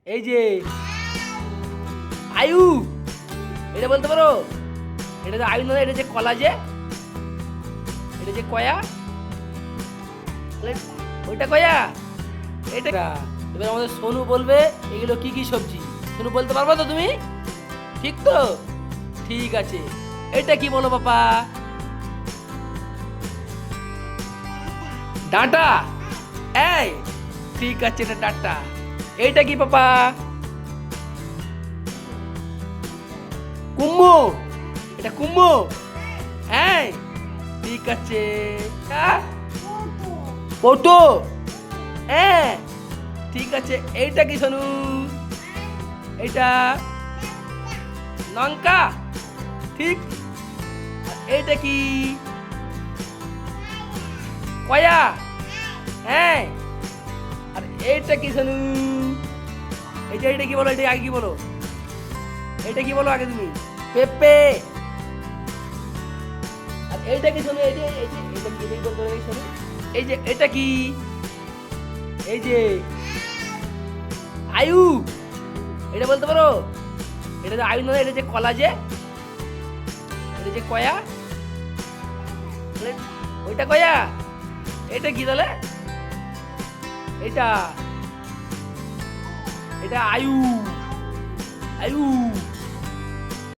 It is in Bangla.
এই যে আয়ু, এটা বলতে পারো? এটা যে আয়ু নয়, এটা যে কলা, যে এটা যে কয়া, ওইটা কয়া, এটা। এবার আমাদের সোনু বলবে এগুলো কি কি সবজি। সোনু বলতে পারবো তো তুমি? ঠিক তো? ঠিক আছে। এটা কি বলো পাপা? ডাঁটা। এই ঠিক আছে, এটা ডাঁটা। এইটা কি পাপা? কুমড়ো। এটা কুমড়ো। হ্যাঁ ঠিক আছে। পটো। হ্যাঁ ঠিক আছে। এইটা কি সোনু? এইটা লঙ্কা। ঠিক। আর এইটা কি? কয়া। হ্যাঁ। আর এইটা কি সোনু? এইটা কি বলো? এটা আগে কি বলো? এটা কি বলো আগে তুমি? পেঁপে। আর এইটা কি শোনো? এইটা কি বলতে পারো শোনো? এই যে এটা কি? এই যে আয়ু, এটা বলতে পারো? এটা যে আয়ু নয়, এটা যে কলা, যে এটা যে কয়া, ওইটা কয়া। এটা কি তাহলে? এটা এটা আয়ু, আয়ু।